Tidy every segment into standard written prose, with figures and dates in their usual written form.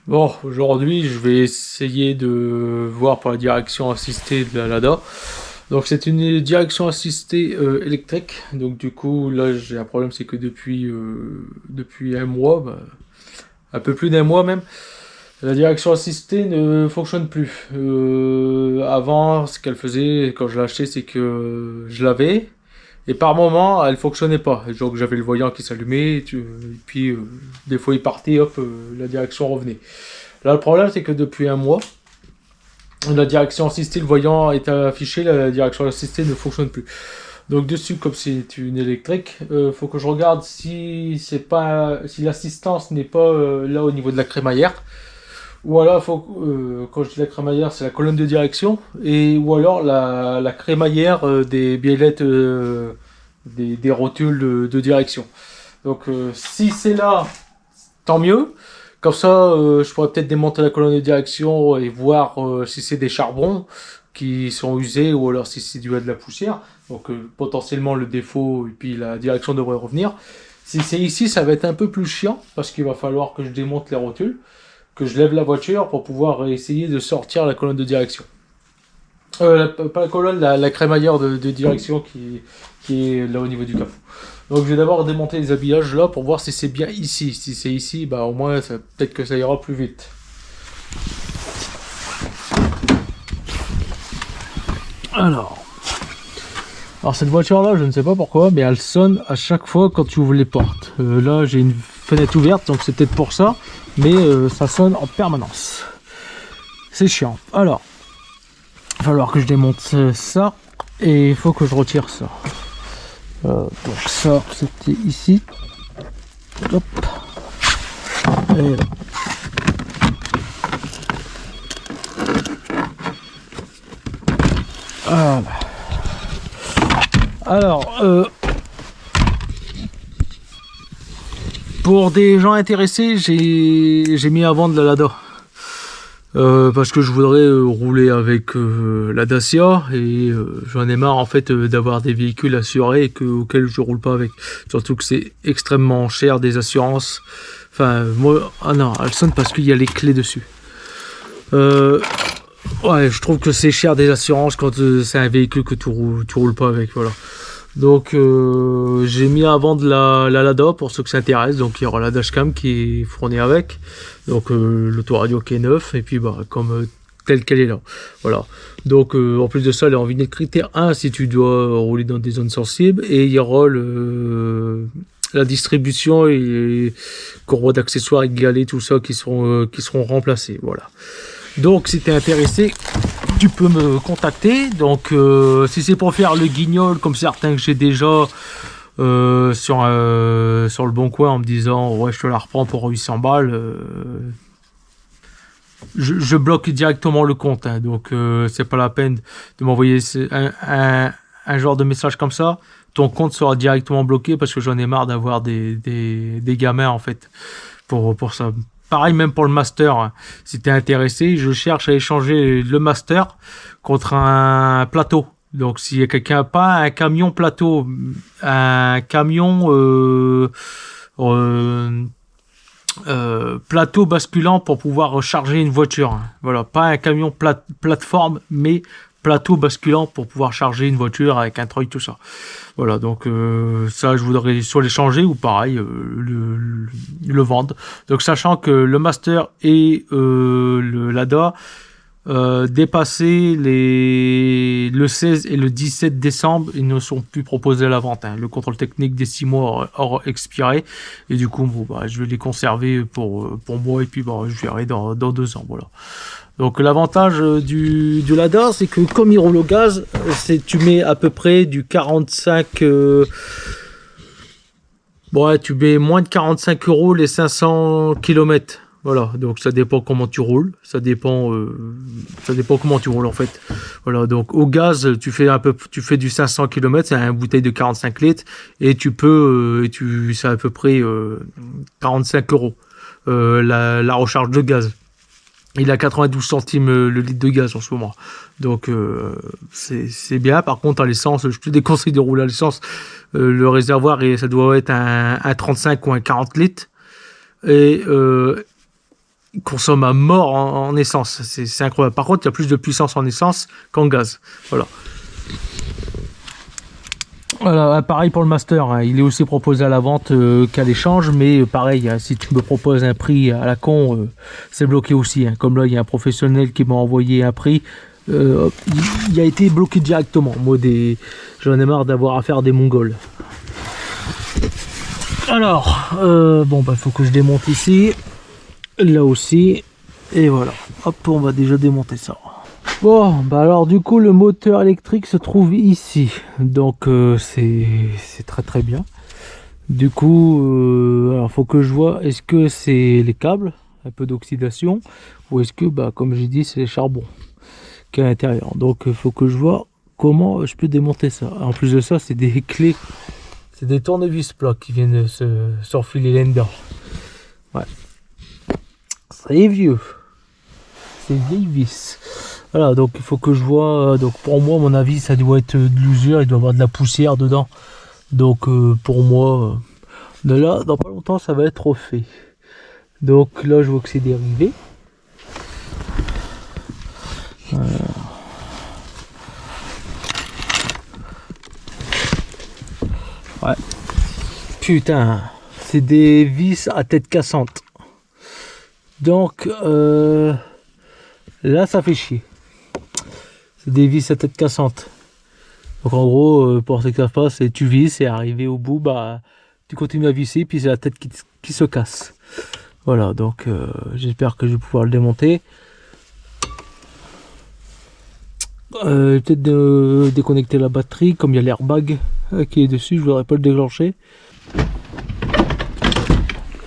Bon, aujourd'hui, je vais essayer de voir pour la direction assistée de la Lada. Donc, c'est une direction assistée électrique. Donc, du coup, là, j'ai un problème, c'est que depuis un mois, un peu plus d'un mois même, la direction assistée ne fonctionne plus. Avant, ce qu'elle faisait quand je l'ai acheté, c'est que je l'avais. Et par moment, elle fonctionnait pas. Donc, j'avais le voyant qui s'allumait, et puis des fois il partait, hop, la direction revenait. Là, le problème, c'est que depuis un mois, la direction assistée, le voyant est affiché, la direction assistée ne fonctionne plus. Donc dessus, comme c'est une électrique, faut que je regarde si l'assistance n'est pas là au niveau de la crémaillère. Ou alors, quand je dis la crémaillère, c'est la colonne de direction, ou alors la crémaillère des biellettes des rotules de direction. Donc si c'est là, tant mieux. Comme ça, je pourrais peut-être démonter la colonne de direction et voir si c'est des charbons qui sont usés ou alors si c'est dû à de la poussière. Donc potentiellement le défaut et puis la direction devrait revenir. Si c'est ici, ça va être un peu plus chiant parce qu'il va falloir que je démonte les rotules, que je lève la voiture pour pouvoir essayer de sortir la colonne de direction. Pas la colonne, la crémaillère de direction qui est là au niveau du capot. Donc je vais d'abord démonter les habillages là pour voir si c'est bien ici. Si c'est ici, bah au moins peut-être que ça ira plus vite. Alors, alors cette voiture là, je ne sais pas pourquoi, mais elle sonne à chaque fois quand tu ouvres les portes. Là j'ai une fenêtre ouverte, donc c'est peut-être pour ça, mais ça sonne en permanence. C'est chiant. Alors, il va falloir que je démonte ça et il faut que je retire ça. Donc ça, c'était ici. Hop. Et là. Voilà. Alors, pour des gens intéressés, j'ai mis à vendre la Lada. Parce que je voudrais rouler avec la Dacia et j'en ai marre en fait d'avoir des véhicules assurés auxquels je roule pas avec. Surtout que c'est extrêmement cher des assurances. Enfin, moi, ah non, elle sonne parce qu'il y a les clés dessus. Ouais, je trouve que c'est cher des assurances quand c'est un véhicule que tu roules pas avec, voilà. Donc j'ai mis à vendre la Lada pour ceux que ça intéresse. Donc il y aura la dashcam qui est fournie avec, donc l'autoradio qui est neuf et puis bah comme telle qu'elle est là, voilà. Donc en plus de ça, elle est en vignette critère 1 si tu dois rouler dans des zones sensibles, et il y aura la distribution et courroies d'accessoires égalées, tout ça qui seront remplacés, voilà. Donc si tu es intéressé, tu peux me contacter. Donc si c'est pour faire le guignol comme certains que j'ai déjà sur le bon coin en me disant ouais je te la reprends pour 800 balles, je bloque directement le compte, hein. Donc c'est pas la peine de m'envoyer un genre de message comme ça. Ton compte sera directement bloqué parce que j'en ai marre d'avoir des gamins en fait pour ça. Pareil même pour le master, hein. Si tu es intéressé, je cherche à échanger le master contre un plateau. Donc s'il y a quelqu'un, pas un camion plateau, un camion plateau basculant pour pouvoir recharger une voiture, hein. Voilà, pas un camion plateforme, mais plateau basculant pour pouvoir charger une voiture avec un treuil, tout ça. Voilà, donc ça, je voudrais soit l'échanger ou pareil, le vendre. Donc sachant que le Master et le Lada dépassé le 16 et le 17 décembre, ils ne sont plus proposés à la vente, hein. Le contrôle technique des 6 mois aura expiré et du coup bon, bah, je vais les conserver pour moi et puis bah, je verrai dans 2 ans, voilà. Donc l'avantage du Lada, c'est que comme il roule au gaz, tu mets à peu près du 45 bon, tu mets moins de 45 € les 500 km. Voilà, donc ça dépend comment tu roules, ça dépend comment tu roules en fait. Voilà, donc au gaz, tu fais du 500 km, c'est une bouteille de 45 litres et c'est à peu près 45 € la recharge de gaz. Il a 92 centimes le litre de gaz en ce moment. Donc c'est bien. Par contre à l'essence, je te déconseille de rouler à l'essence. Le réservoir, ça doit être un 35 ou un 40 litres. Et il consomme à mort en essence. C'est incroyable. Par contre, il y a plus de puissance en essence qu'en gaz. Voilà. Voilà, pareil pour le master, hein. Il est aussi proposé à la vente qu'à l'échange, mais pareil, hein, si tu me proposes un prix à la con, c'est bloqué aussi, hein. Comme là, il y a un professionnel qui m'a envoyé un prix, il a été bloqué directement. Moi, j'en ai marre d'avoir à faire des Mongols. Alors, bon, bah, faut que je démonte ici, là aussi, et voilà. Hop, on va déjà démonter ça. Bon, bah alors du coup le moteur électrique se trouve ici, donc c'est très très bien. Du coup, alors faut que je vois, est-ce que c'est les câbles, un peu d'oxydation, ou est-ce que, bah comme j'ai dit, c'est les charbons qui est à l'intérieur. Donc il faut que je vois comment je peux démonter ça. En plus de ça, c'est des clés, c'est des tournevis plats qui viennent s'enfiler là-dedans. Ouais, c'est vieux, c'est vieille vis. Voilà, donc il faut que je vois, donc pour moi, à mon avis, ça doit être de l'usure, il doit y avoir de la poussière dedans. Donc pour moi, de là, dans pas longtemps, ça va être refait. Donc là, je vois que c'est dérivé. Ouais. Putain, c'est des vis à tête cassante. Donc là, ça fait chier. C'est des vis à tête cassante. Donc en gros, pour ceux qui ne savent pas, c'est tu visses et arrivé au bout, bah tu continues à visser, puis c'est la tête qui se casse. Voilà, donc j'espère que je vais pouvoir le démonter. Peut-être déconnecter la batterie, comme il y a l'airbag qui est dessus, je ne voudrais pas le déclencher.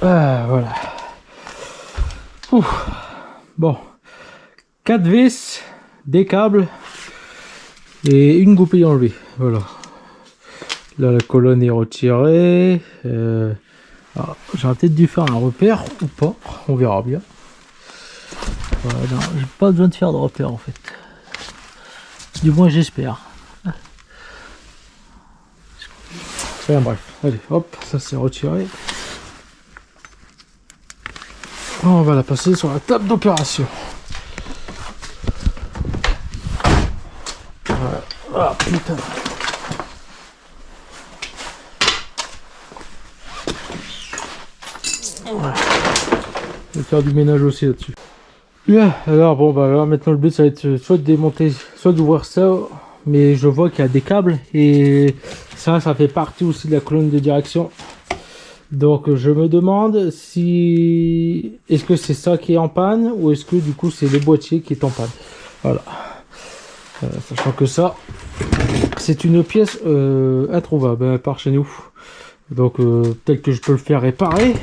Voilà. Ouf. Bon, 4 vis, des câbles et une goupille enlevée. Voilà. Là, la colonne est retirée. J'aurais peut-être dû faire un repère ou pas. On verra bien. Voilà, j'ai pas besoin de faire de repère en fait. Du moins, j'espère. Enfin, bref. Allez, hop, ça c'est retiré. On va la passer sur la table d'opération. Voilà. Ah putain. Ouais. Je vais faire du ménage aussi là-dessus. Bien, alors bon bah là maintenant le but ça va être soit de démonter, soit d'ouvrir ça, mais je vois qu'il y a des câbles et ça fait partie aussi de la colonne de direction. Donc je me demande si est-ce que c'est ça qui est en panne ou est-ce que du coup c'est le boîtier qui est en panne. Voilà. Sachant que ça c'est une pièce introuvable par chez nous. Donc peut-être que je peux le faire réparer.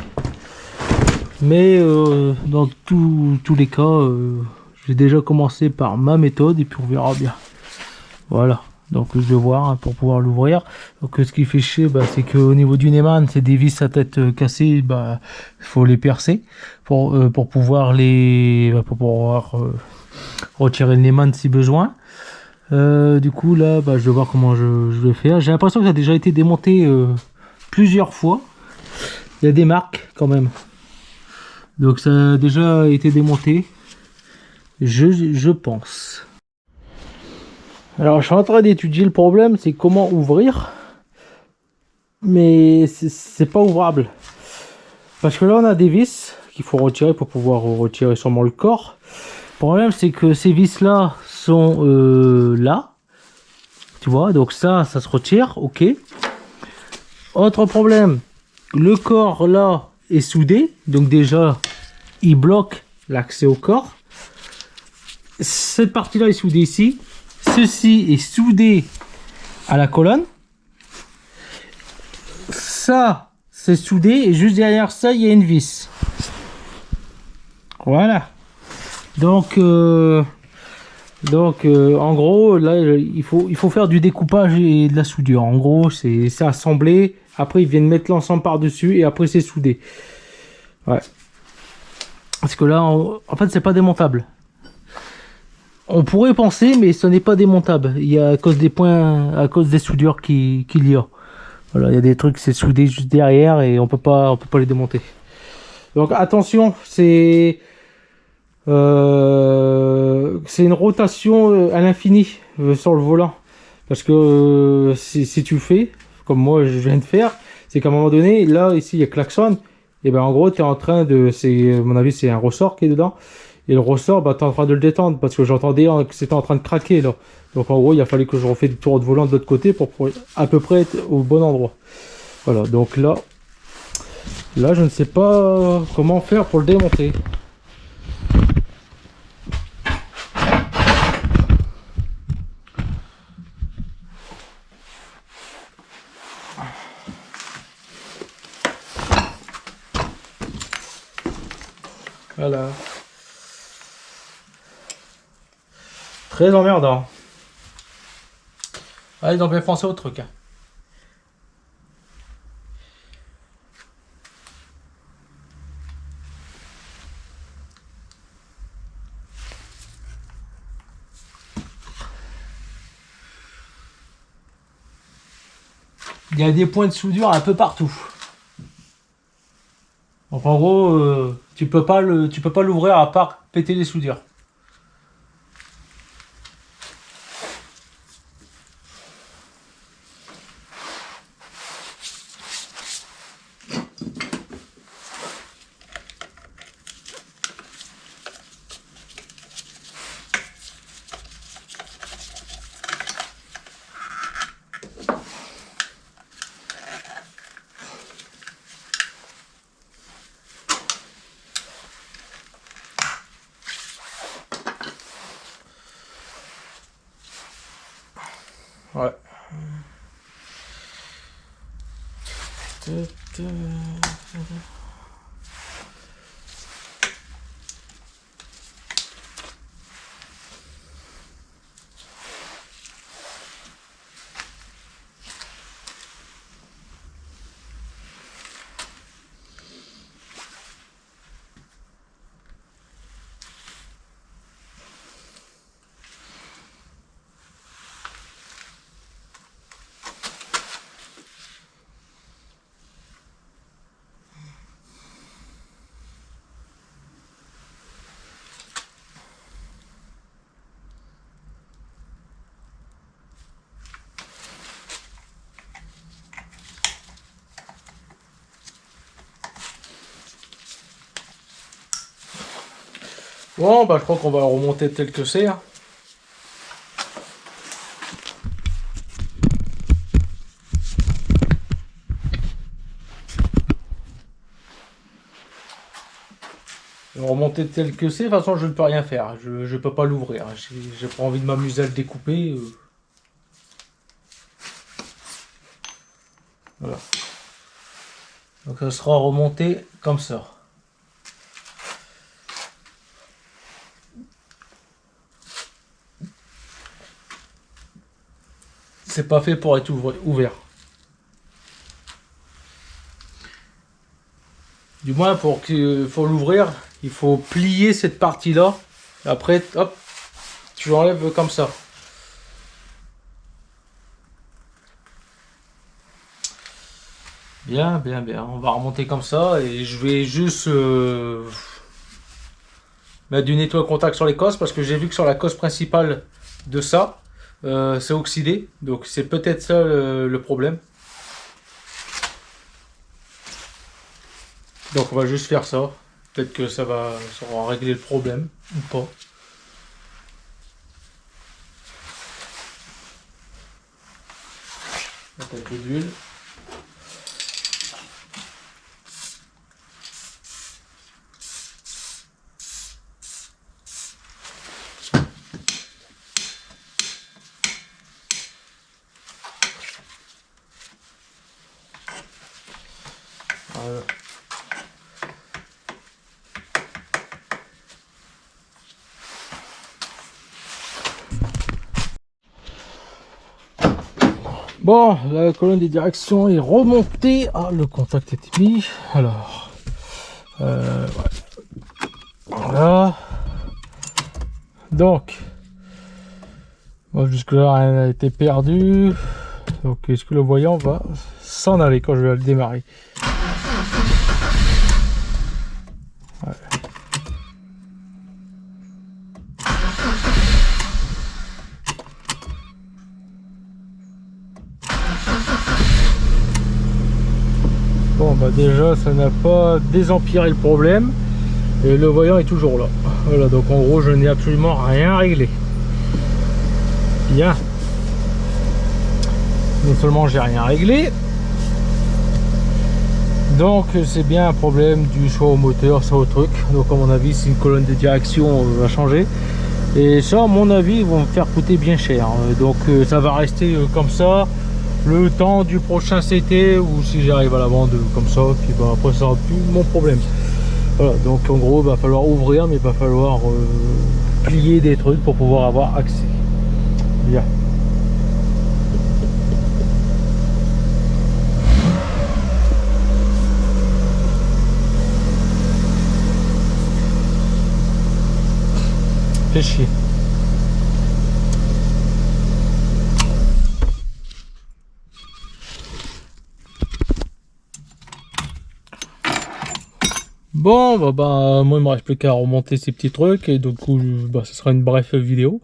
Mais dans tous les cas, j'ai déjà commencé par ma méthode et puis on verra bien. Voilà. Donc je vais voir hein, pour pouvoir l'ouvrir. Donc ce qui fait chier, bah, c'est qu'au niveau du Neyman, c'est des vis à tête cassée, bah il faut les percer pour pouvoir retirer le Neyman si besoin. Du coup là, bah, je vais voir comment je vais faire. J'ai l'impression que ça a déjà été démonté plusieurs fois. Il y a des marques quand même. Donc ça a déjà été démonté. Je pense. Alors je suis en train d'étudier le problème, c'est comment ouvrir, mais c'est pas ouvrable parce que là on a des vis qu'il faut retirer pour pouvoir retirer sûrement le corps. Le problème c'est que ces vis là sont là, tu vois, donc ça se retire, ok. Autre problème, le corps là est soudé, donc déjà il bloque l'accès au corps. Cette partie là est soudée ici. Ceci est soudé à la colonne. Ça, c'est soudé. Et juste derrière ça, il y a une vis. Voilà. Donc en gros, là, il faut faire du découpage et de la soudure. En gros, c'est assemblé. Après, ils viennent mettre l'ensemble par-dessus. Et après, c'est soudé. Ouais. Parce que là, en fait, c'est pas démontable. On pourrait penser, mais ce n'est pas démontable. Il y a à cause des points, à cause des soudures qu'il y a. Voilà, il y a des trucs, c'est soudé juste derrière et on peut pas les démonter. Donc attention, c'est c'est une rotation à l'infini sur le volant. Parce que si tu fais, comme moi je viens de faire, c'est qu'à un moment donné, là, ici, il y a klaxon. Et ben en gros, tu es en train de. À mon avis, c'est un ressort qui est dedans. Et le ressort, bah, tu es en train de le détendre. Parce que j'entendais que c'était en train de craquer là. Donc en gros, il a fallu que je refais du tour de volant de l'autre côté pour à peu près être au bon endroit. Voilà, donc là, je ne sais pas comment faire pour le démonter. Voilà. Très emmerdant. Ah, ils ont bien pensé au truc. Hein. Il y a des points de soudure un peu partout. Donc en gros, tu peux pas l'ouvrir à part péter les soudures. Ouais. Bon, bah je crois qu'on va remonter tel que c'est. Hein. Remonter tel que c'est, de toute façon je ne peux rien faire. Je peux pas l'ouvrir. J'ai pas envie de m'amuser à le découper. Voilà. Donc ça sera remonté comme ça. C'est pas fait pour être ouvert. Du moins pour l'ouvrir, il faut plier cette partie-là. Après, hop, tu l'enlèves comme ça. Bien, bien, bien. On va remonter comme ça et je vais juste mettre du nettoyant contact sur les cosses parce que j'ai vu que sur la cosse principale de ça, c'est oxydé. Donc c'est peut-être ça le problème. Donc on va juste faire ça. Peut-être que ça va régler le problème ou pas. Mettre un peu d'huile. Voilà. Bon, la colonne des directions est remontée. Ah, le contact est mis. Alors, ouais. Voilà. Donc, bon, jusque-là, rien n'a été perdu. Donc, est-ce que le voyant va s'en aller quand je vais le démarrer? Ouais. bah déjà ça n'a pas désempiré le problème et le voyant est toujours là. Voilà, donc en gros je n'ai absolument rien réglé. Bien. Non seulement j'ai rien réglé, donc c'est bien un problème du choix au moteur, ça au truc. Donc à mon avis c'est une colonne de direction va changer. Et ça à mon avis ils vont me faire coûter bien cher. Donc ça va rester comme ça le temps du prochain CT, ou si j'arrive à la vendre comme ça, puis bah, après ça sera plus mon problème. Voilà, donc en gros il va falloir ouvrir, mais il va falloir plier des trucs pour pouvoir avoir accès. Bien. Fait chier. Bon, moi il me reste plus qu'à remonter ces petits trucs et du coup, ce sera une brève vidéo.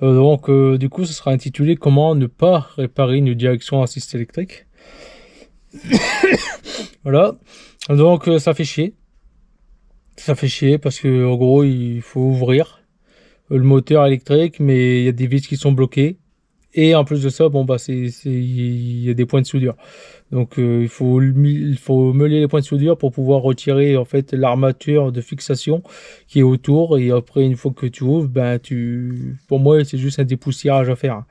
Du coup, ce sera intitulé comment ne pas réparer une direction assistée électrique. Voilà. Donc ça fait chier. Ça fait chier parce que en gros, il faut ouvrir le moteur électrique, mais il y a des vis qui sont bloquées. Et en plus de ça, il y a des points de soudure. Donc il faut meuler les points de soudure pour pouvoir retirer en fait l'armature de fixation qui est autour. Et après, une fois que tu ouvres, pour moi c'est juste un dépoussiérage à faire.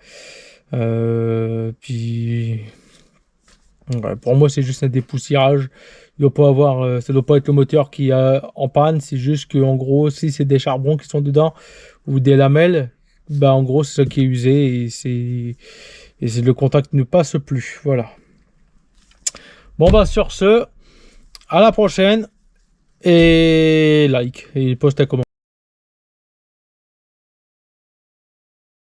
Pour moi c'est juste un dépoussiérage. Il doit pas avoir, ça doit pas être le moteur qui est en panne. C'est juste que en gros, si c'est des charbons qui sont dedans ou des lamelles, en gros c'est ça qui est usé et le contact ne passe plus. Voilà. Bon sur ce, à la prochaine et like et poste un commentaire.